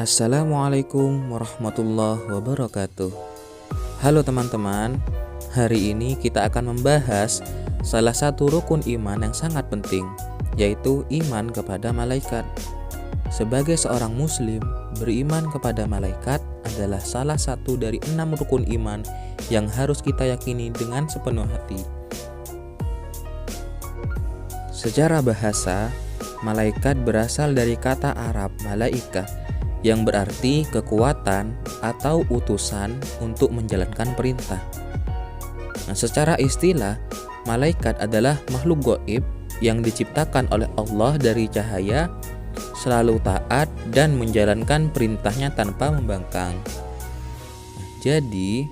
Assalamualaikum warahmatullahi wabarakatuh. Halo teman-teman, hari ini kita akan membahas salah satu rukun iman yang sangat penting, yaitu iman kepada malaikat. Sebagai seorang muslim, beriman kepada malaikat adalah salah satu dari 6 rukun iman yang harus kita yakini dengan sepenuh hati. Secara bahasa, malaikat berasal dari kata Arab malaika, yang berarti kekuatan atau utusan untuk menjalankan perintah. Nah, secara istilah, malaikat adalah makhluk gaib yang diciptakan oleh Allah dari cahaya, selalu taat dan menjalankan perintahnya tanpa membangkang. Jadi,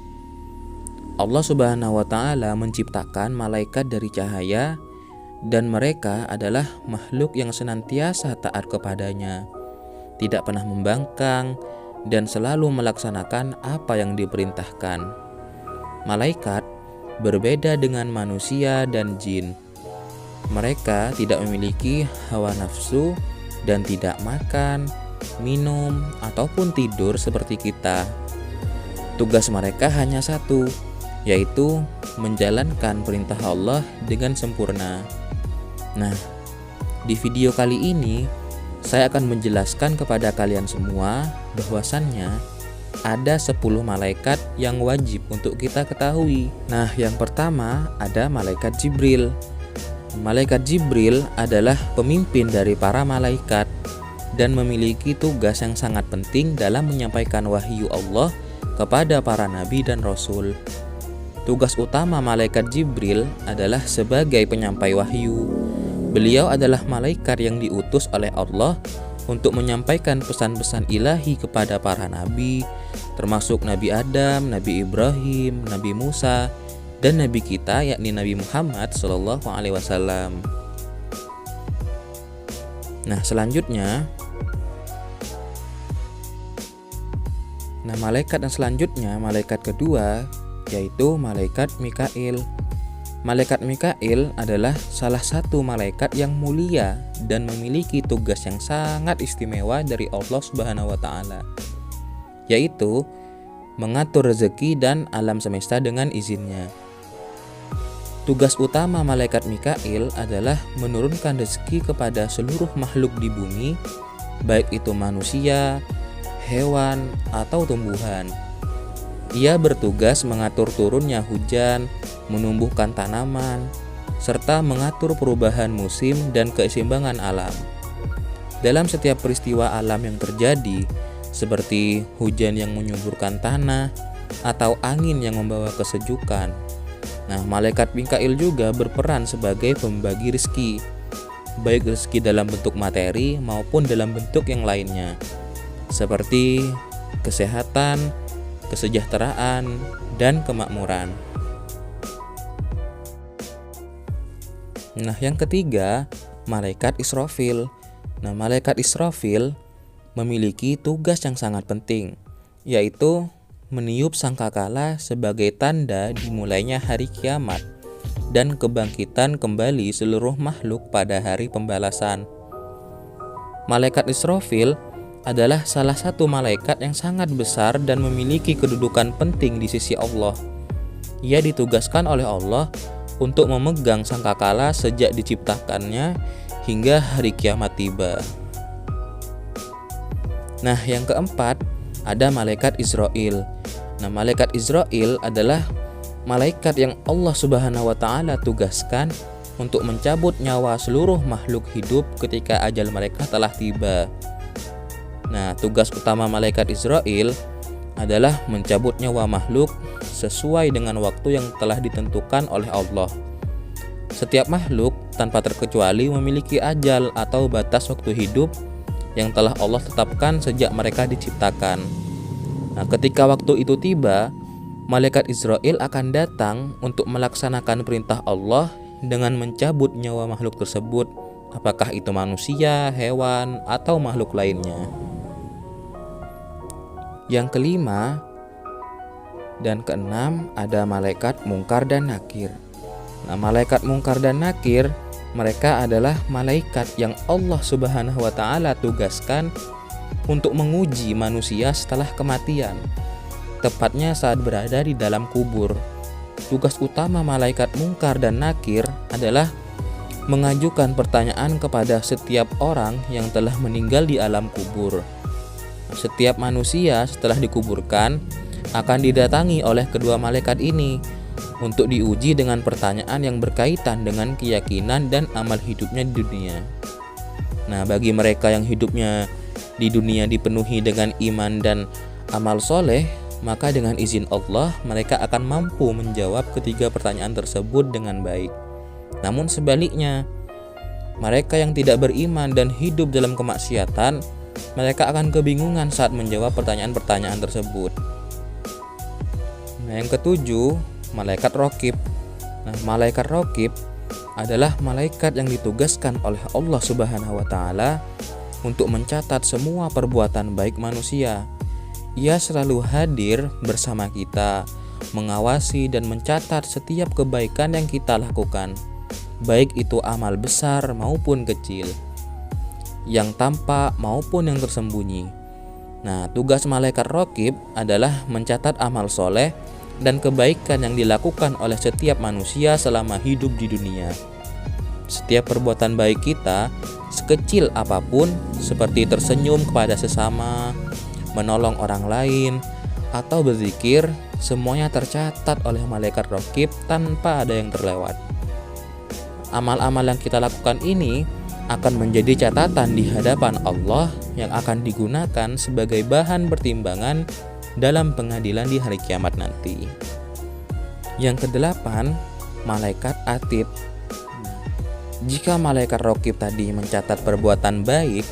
Allah Subhanahu wa Ta'ala menciptakan malaikat dari cahaya, dan mereka adalah makhluk yang senantiasa taat kepadanya, tidak pernah membangkang, dan selalu melaksanakan apa yang diperintahkan. Malaikat berbeda dengan manusia dan jin. Mereka tidak memiliki hawa nafsu dan tidak makan, minum, ataupun tidur seperti kita. Tugas mereka hanya satu, yaitu menjalankan perintah Allah dengan sempurna. Nah, di video kali ini saya akan menjelaskan kepada kalian semua bahwasannya ada 10 malaikat yang wajib untuk kita ketahui. Nah, yang pertama ada malaikat Jibril. Malaikat Jibril adalah pemimpin dari para malaikat dan memiliki tugas yang sangat penting dalam menyampaikan wahyu Allah kepada para nabi dan rasul. Tugas utama malaikat Jibril adalah sebagai penyampai wahyu. Beliau adalah malaikat yang diutus oleh Allah untuk menyampaikan pesan-pesan ilahi kepada para nabi, termasuk Nabi Adam, Nabi Ibrahim, Nabi Musa, dan Nabi kita yakni Nabi Muhammad SAW. Nah, selanjutnya, malaikat yang selanjutnya, malaikat kedua, yaitu malaikat Mikail. Malaikat Mikail adalah salah satu malaikat yang mulia dan memiliki tugas yang sangat istimewa dari Allah Subhanahu wa Ta'ala, yaitu mengatur rezeki dan alam semesta dengan izinnya. Tugas utama malaikat Mikail adalah menurunkan rezeki kepada seluruh makhluk di bumi, baik itu manusia, hewan, atau tumbuhan. Ia bertugas mengatur turunnya hujan, menumbuhkan tanaman, serta mengatur perubahan musim dan keseimbangan alam. Dalam setiap peristiwa alam yang terjadi, seperti hujan yang menyuburkan tanah atau angin yang membawa kesejukan, malaikat Mikail juga berperan sebagai pembagi rezeki, baik rezeki dalam bentuk materi maupun dalam bentuk yang lainnya, seperti kesehatan, kesejahteraan, dan kemakmuran. Nah, yang ketiga, malaikat Israfil. Malaikat Israfil memiliki tugas yang sangat penting, yaitu meniup sangkakala sebagai tanda dimulainya hari kiamat dan kebangkitan kembali seluruh makhluk pada hari pembalasan. Malaikat Israfil adalah salah satu malaikat yang sangat besar dan memiliki kedudukan penting di sisi Allah. Ia ditugaskan oleh Allah untuk memegang sangkakala sejak diciptakannya hingga hari kiamat tiba. Nah, yang keempat ada malaikat Israil. Malaikat Israil adalah malaikat yang Allah Subhanahu wa Ta'ala tugaskan untuk mencabut nyawa seluruh makhluk hidup ketika ajal mereka telah tiba. Tugas utama malaikat Israil adalah mencabut nyawa makhluk sesuai dengan waktu yang telah ditentukan oleh Allah. Setiap makhluk tanpa terkecuali memiliki ajal atau batas waktu hidup yang telah Allah tetapkan sejak mereka diciptakan. Ketika waktu itu tiba, malaikat Israil akan datang untuk melaksanakan perintah Allah dengan mencabut nyawa makhluk tersebut, apakah itu manusia, hewan, atau makhluk lainnya. Yang kelima dan keenam ada malaikat Mungkar dan Nakir. Malaikat Mungkar dan Nakir, mereka adalah malaikat yang Allah Subhanahu wa Ta'ala tugaskan untuk menguji manusia setelah kematian, tepatnya saat berada di dalam kubur. Tugas utama malaikat Munkar dan Nakir adalah mengajukan pertanyaan kepada setiap orang yang telah meninggal di alam kubur. Setiap manusia setelah dikuburkan akan didatangi oleh kedua malaikat ini untuk diuji dengan pertanyaan yang berkaitan dengan keyakinan dan amal hidupnya di dunia. Nah, bagi mereka yang hidupnya di dunia dipenuhi dengan iman dan amal soleh, maka dengan izin Allah mereka akan mampu menjawab ketiga pertanyaan tersebut dengan baik. Namun sebaliknya, mereka yang tidak beriman dan hidup dalam kemaksiatan, mereka akan kebingungan saat menjawab pertanyaan-pertanyaan tersebut. Nah, yang ketujuh, malaikat Raqib. Nah, malaikat Raqib adalah malaikat yang ditugaskan oleh Allah Subhanahu wa taala untuk mencatat semua perbuatan baik manusia. Ia selalu hadir bersama kita, mengawasi dan mencatat setiap kebaikan yang kita lakukan, baik itu amal besar maupun kecil, yang tampak maupun yang tersembunyi. Nah, tugas malaikat Raqib adalah mencatat amal soleh dan kebaikan yang dilakukan oleh setiap manusia selama hidup di dunia. Setiap perbuatan baik kita, sekecil apapun, seperti tersenyum kepada sesama, menolong orang lain, atau berzikir, semuanya tercatat oleh malaikat Raqib tanpa ada yang terlewat. Amal-amal yang kita lakukan ini akan menjadi catatan di hadapan Allah yang akan digunakan sebagai bahan pertimbangan dalam pengadilan di hari kiamat nanti. Yang kedelapan, malaikat Atid. Jika malaikat Raqib tadi mencatat perbuatan baik,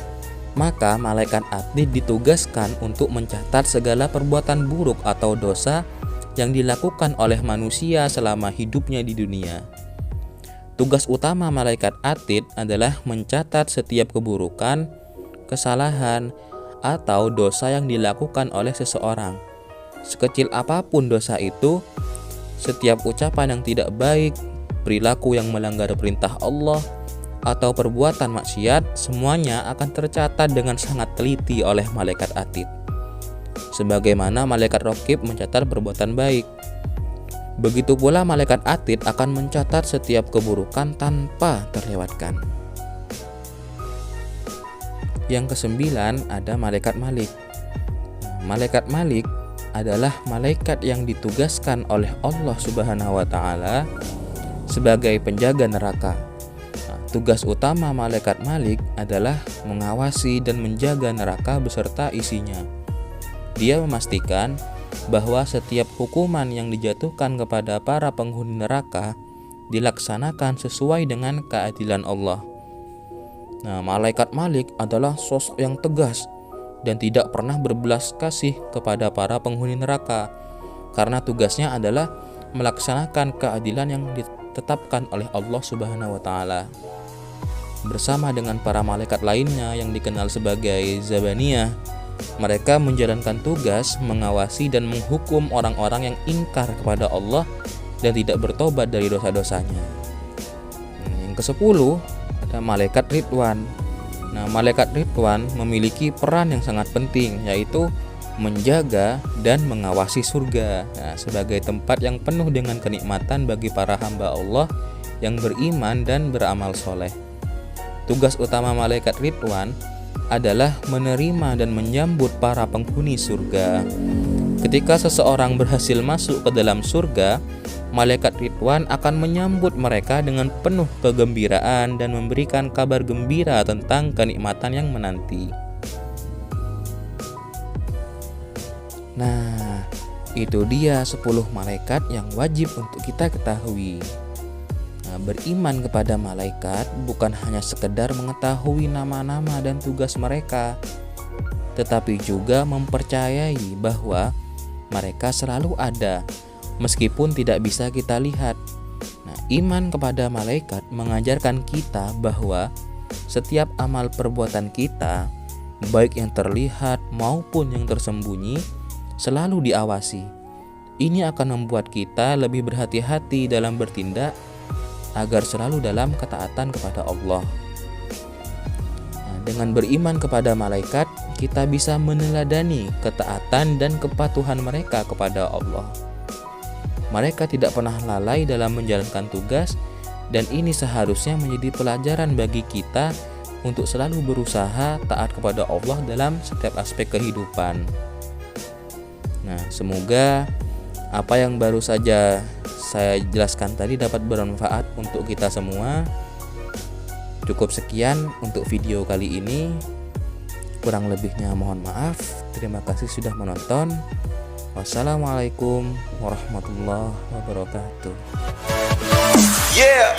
maka malaikat Atid ditugaskan untuk mencatat segala perbuatan buruk atau dosa yang dilakukan oleh manusia selama hidupnya di dunia. Tugas utama malaikat Atid adalah mencatat setiap keburukan, kesalahan, atau dosa yang dilakukan oleh seseorang. Sekecil apapun dosa itu, setiap ucapan yang tidak baik, perilaku yang melanggar perintah Allah, atau perbuatan maksiat, semuanya akan tercatat dengan sangat teliti oleh malaikat Atid. Sebagaimana malaikat Raqib mencatat perbuatan baik, begitu pula malaikat Atid akan mencatat setiap keburukan tanpa terlewatkan. Yang kesembilan, ada malaikat Malik. Malaikat Malik adalah malaikat yang ditugaskan oleh Allah Subhanahu wa taala sebagai penjaga neraka. Tugas utama malaikat Malik adalah mengawasi dan menjaga neraka beserta isinya. Dia memastikan bahwa setiap hukuman yang dijatuhkan kepada para penghuni neraka dilaksanakan sesuai dengan keadilan Allah. Nah, malaikat Malik adalah sosok yang tegas dan tidak pernah berbelas kasih kepada para penghuni neraka, karena tugasnya adalah melaksanakan keadilan yang ditetapkan oleh Allah Subhanahu wa taala. Bersama dengan para malaikat lainnya yang dikenal sebagai Zabaniyah, mereka menjalankan tugas mengawasi dan menghukum orang-orang yang ingkar kepada Allah dan tidak bertobat dari dosa-dosanya. Yang ke-10, ada malaikat Ridwan. Nah, malaikat Ridwan memiliki peran yang sangat penting, yaitu menjaga dan mengawasi surga, sebagai tempat yang penuh dengan kenikmatan bagi para hamba Allah yang beriman dan beramal soleh. Tugas utama malaikat Ridwan adalah menerima dan menyambut para penghuni surga. Ketika seseorang berhasil masuk ke dalam surga, malaikat Ridwan akan menyambut mereka dengan penuh kegembiraan dan memberikan kabar gembira tentang kenikmatan yang menanti. Nah, itu dia 10 malaikat yang wajib untuk kita ketahui. Beriman kepada malaikat bukan hanya sekedar mengetahui nama-nama dan tugas mereka, tetapi juga mempercayai bahwa mereka selalu ada meskipun tidak bisa kita lihat. Nah, iman kepada malaikat mengajarkan kita bahwa setiap amal perbuatan kita, baik yang terlihat maupun yang tersembunyi, selalu diawasi. Ini akan membuat kita lebih berhati-hati dalam bertindak agar selalu dalam ketaatan kepada Allah. Nah, dengan beriman kepada malaikat, kita bisa meneladani ketaatan dan kepatuhan mereka kepada Allah. Mereka tidak pernah lalai dalam menjalankan tugas, dan ini seharusnya menjadi pelajaran bagi kita untuk selalu berusaha taat kepada Allah dalam setiap aspek kehidupan. Nah, semoga apa yang baru saja saya jelaskan tadi dapat bermanfaat untuk kita semua. Cukup sekian untuk video kali ini. Kurang lebihnya mohon maaf. Terima kasih sudah menonton. Wassalamualaikum warahmatullahi wabarakatuh. Yeah.